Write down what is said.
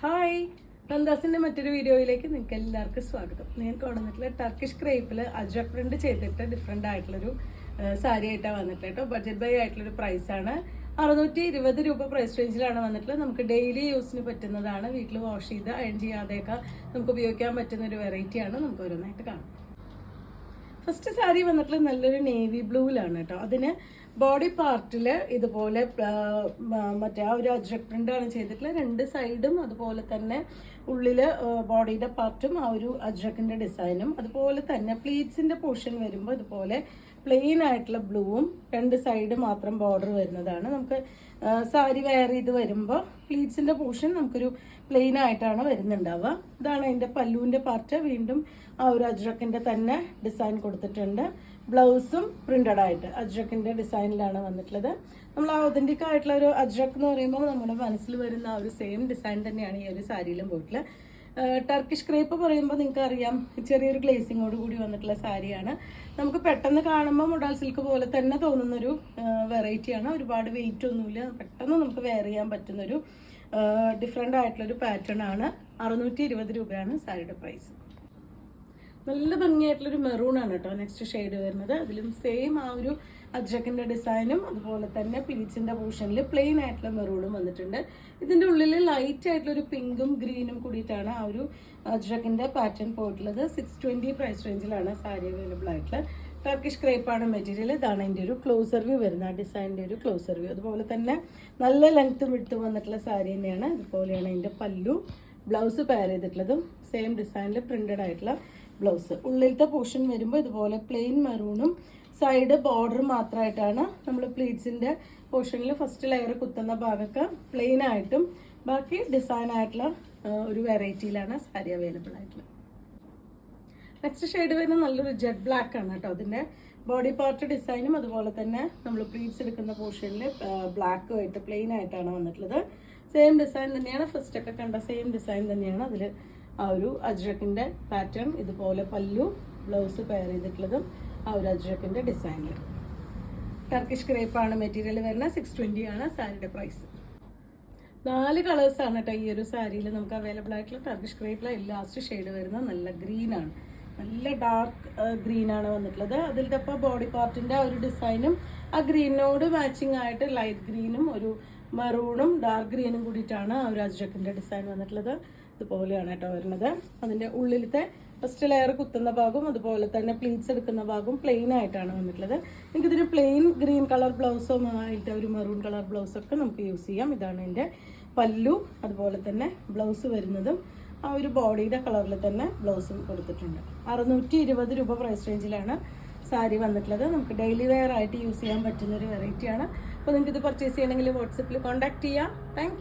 Hi, നന്ദാസിന്റെ മറ്റൊരു വീഡിയോയിലേക്ക് നിങ്ങൾക്ക് എല്ലാവർക്കും സ്വാഗതം. ഞാൻ കൊണ്ടുവന്നിട്ടുള്ള ടർക്കിഷ് ക്രേപ്പിൽ അജ്രക് പ്രിന്റ് ചെയ്തിട്ട് ഡിഫറെൻ്റ് ആയിട്ടുള്ളൊരു സാരി ആയിട്ടാണ് വന്നിട്ടുള്ളത് കേട്ടോ. ബഡ്ജറ്റ് ബൈ ആയിട്ടുള്ളൊരു പ്രൈസാണ്. 620 രൂപ പ്രൈസ് റേഞ്ചിലാണ് വന്നിട്ടുള്ളത്. നമുക്ക് ഡെയിലി യൂസിന് പറ്റുന്നതാണ്. വീട്ടിൽ വാഷ് ചെയ്ത് അയൺ ചെയ്യാതെയൊക്കെ നമുക്ക് ഉപയോഗിക്കാൻ പറ്റുന്ന ഒരു വെറൈറ്റിയാണ്. നമുക്ക് ഓരോന്നായിട്ട് കാണാം. ഫസ്റ്റ് സാരി വന്നിട്ടുള്ള നല്ലൊരു നേവി ബ്ലൂവിലാണ് കേട്ടോ. അതിന് ബോഡി പാർട്ടിൽ ഇതുപോലെ മറ്റേ ആ ഒരു അജ്രക് പ്രിന്റാണ് ചെയ്തിട്ടുള്ളത്. രണ്ട് സൈഡും അതുപോലെ തന്നെ ഉള്ളിൽ ബോഡിയുടെ പാർട്ടും ആ ഒരു അജ്രക്കിന്റെ ഡിസൈനും, അതുപോലെ തന്നെ പ്ലീറ്റ്സിന്റെ പോർഷൻ വരുമ്പോൾ ഇതുപോലെ പ്ലെയിൻ ആയിട്ടുള്ള ബ്ലൂവും രണ്ട് സൈഡ് മാത്രം ബോർഡർ വരുന്നതാണ്. നമുക്ക് സാരി വെയർ ചെയ്ത് വരുമ്പോൾ പ്ലീറ്റ്സിന്റെ പോർഷൻ നമുക്കൊരു പ്ലെയിൻ ആയിട്ടാണ് വരുന്നുണ്ടാവുക. ഇതാണ് അതിന്റെ പല്ലുവിന്റെ പാർട്ട്. വീണ്ടും ആ ഒരു അജ്രക്കിന്റെ തന്നെ ഡിസൈൻ കൊടുത്തിട്ടുണ്ട്. ബ്ലൗസും പ്രിന്റഡ് ആയിട്ട് അജ്രക്കിന്റെ ഡിസൈനിലാണ് വന്നിട്ടുള്ളത്. നമ്മൾ ഒതന്റിക് ആയിട്ടുള്ള ഒരു അജ്രക് എന്ന് പറയുമ്പോൾ നമ്മുടെ മനസ്സിൽ വരുന്ന ആ ഒരു സെയിം ഡിസൈൻ തന്നെയാണ് ഈ ഒരു സാരിയിലും പോയിട്ടുള്ളത്. ടർക്കിഷ് ക്രേപ്പ് പറയുമ്പോൾ നിങ്ങൾക്ക് അറിയാം, ചെറിയൊരു ഗ്ലേസിങ്ങോട് കൂടി വന്നിട്ടുള്ള സാരിയാണ്. നമുക്ക് പെട്ടെന്ന് കാണുമ്പോൾ മൊഡാൾ സിൽക്ക് പോലെ തന്നെ തോന്നുന്നൊരു വെറൈറ്റിയാണ്. ഒരുപാട് വെയിറ്റ് ഒന്നുമില്ല, പെട്ടെന്ന് നമുക്ക് വെയർ ചെയ്യാൻ പറ്റുന്നൊരു ഡിഫറെൻ്റ് ആയിട്ടുള്ളൊരു പാറ്റേൺ ആണ്. 620 രൂപയാണ് സാരിയുടെ പ്രൈസ്. നല്ല ഭംഗിയായിട്ടുള്ളൊരു മെറൂൺ ആണ് കേട്ടോ നെക്സ്റ്റ് ഷെയ്ഡ് വരുന്നത്. അതിലും സെയിം ആ ഒരു അജ്രക്കിന്റെ ഡിസൈനും അതുപോലെ തന്നെ പ്ലീറ്റ്സിന്റെ പോർഷനിൽ പ്ലെയിൻ ആയിട്ടുള്ള മെറൂണും വന്നിട്ടുണ്ട്. ഇതിന്റെ ഉള്ളിൽ ലൈറ്റ് ആയിട്ടുള്ളൊരു പിങ്കും ഗ്രീനും കൂടിയിട്ടാണ് ആ ഒരു അജ്രക്കിന്റെ പാറ്റേൺ പോയിട്ടുള്ളത്. 620 പ്രൈസ് റേഞ്ചിലാണ് സാരി അവൈലബിൾ ആയിട്ടുള്ളത്. ടർക്കിഷ് ക്രേപ്പാണ് മെറ്റീരിയൽ. ഇതാണ് അതിൻ്റെ ഒരു ക്ലോസർ വ്യൂ വരുന്നത്, ആ ഡിസൈനിൻ്റെ ഒരു ക്ലോസർ വ്യൂ. അതുപോലെ തന്നെ നല്ല ലെങ്ത്തും വിടുത്തും വന്നിട്ടുള്ള സാരി തന്നെയാണ്. ഇതുപോലെയാണ് അതിൻ്റെ പല്ലു. ബ്ലൗസ് പെയർ ചെയ്തിട്ടുള്ളതും സെയിം ഡിസൈനിൽ പ്രിന്റഡ് ആയിട്ടുള്ള ബ്ലൗസ്. ഉള്ളിലത്തെ പോർഷൻ വരുമ്പോൾ ഇതുപോലെ പ്ലെയിൻ മെറൂണും സൈഡ് ബോർഡർ മാത്രമായിട്ടാണ് നമ്മൾ പ്ലീറ്റ്സിന്റെ പോർഷനിൽ ഫസ്റ്റ് ലെയർ കുത്തുന്ന ഭാഗമൊക്കെ പ്ലെയിൻ ആയിട്ടും ബാക്കി ഡിസൈൻ ആയിട്ടുള്ള ഒരു വെറൈറ്റിയിലാണ് സാരി അവൈലബിൾ ആയിട്ടുള്ളത്. നെക്സ്റ്റ് ഷെയ്ഡ് വരുന്നത് നല്ലൊരു ജെറ്റ് ബ്ലാക്ക് ആണ് കേട്ടോ. അതിന്റെ ബോഡി പാർട്ട് ഡിസൈനും അതുപോലെ തന്നെ നമ്മൾ പ്ലീറ്റ്സ് എടുക്കുന്ന പോർഷനിൽ ബ്ലാക്കുമായിട്ട് പ്ലെയിൻ ആയിട്ടാണ് വന്നിട്ടുള്ളത്. സെയിം ഡിസൈൻ തന്നെയാണ്, ഫസ്റ്റ് ഒക്കെ കണ്ട സെയിം ഡിസൈൻ തന്നെയാണ്. അതിൽ ആ ഒരു അജ്രക്കിന്റെ പാറ്റേൺ, ഇതുപോലെ പല്ലു, ബ്ലൗസ് പെയർ ചെയ്തിട്ടുള്ളതും ആ ഒരു അജ്രക്കിന്റെ ഡിസൈനിൽ. ടർക്കിഷ് ക്രേപ്പാണ് മെറ്റീരിയൽ വരുന്നത്. 620 ആണ് സാരിയുടെ പ്രൈസ്. 4 കളേഴ്സാണ് കേട്ടോ ഈ ഒരു സാരിയിൽ നമുക്ക് അവൈലബിൾ ആയിട്ടുള്ള. ടർക്കിഷ് ക്രേപ്പിലെ ലാസ്റ്റ് ഷെയ്ഡ് വരുന്നത് നല്ല ഗ്രീനാണ്, നല്ല ഡാർക്ക് ഗ്രീനാണ് വന്നിട്ടുള്ളത്. അതിലത്തെ ഇപ്പോൾ ബോഡി പാർട്ടിന്റെ ആ ഒരു ഡിസൈനും ആ ഗ്രീനോട് മാച്ചിങ് ആയിട്ട് ലൈറ്റ് ഗ്രീനും ഒരു മെറൂണും ഡാർക്ക് ഗ്രീനും കൂടിയിട്ടാണ് ആ ഒരു അജ്രക്കിന്റെ ഡിസൈൻ വന്നിട്ടുള്ളത്. ഇതുപോലെയാണ് കേട്ടോ വരുന്നത്. അതിന്റെ ഉള്ളിലത്തെ ഫസ്റ്റ് ലെയർ കുത്തുന്ന ഭാഗവും അതുപോലെ തന്നെ പ്ലീറ്റ്സ് എടുക്കുന്ന ഭാഗവും പ്ലെയിൻ ആയിട്ടാണ് വന്നിട്ടുള്ളത്. നിങ്ങൾക്ക് ഇതിന് പ്ലെയിൻ ഗ്രീൻ കളർ ബ്ലൗസോ ആയിട്ട് ഒരു മെറൂൺ കളർ ബ്ലൗസൊക്കെ നമുക്ക് യൂസ് ചെയ്യാം. ഇതാണ് എൻ്റെ പല്ലു. അതുപോലെ തന്നെ ബ്ലൗസ് വരുന്നതും ആ ഒരു ബോഡിയുടെ കളറിൽ തന്നെ ബ്ലൗസും കൊടുത്തിട്ടുണ്ട്. 620 രൂപ പ്രൈസ് റേഞ്ചിലാണ് സാരി വന്നിട്ടുള്ളത്. നമുക്ക് ഡെയിലി വെയർ ആയിട്ട് യൂസ് ചെയ്യാൻ പറ്റുന്ന ഒരു വെറൈറ്റിയാണ്. അപ്പോൾ നിങ്ങൾക്ക് ഇത് പർച്ചേസ് ചെയ്യണമെങ്കിൽ വാട്സപ്പിൽ കോൺടാക്ട് ചെയ്യാം. താങ്ക്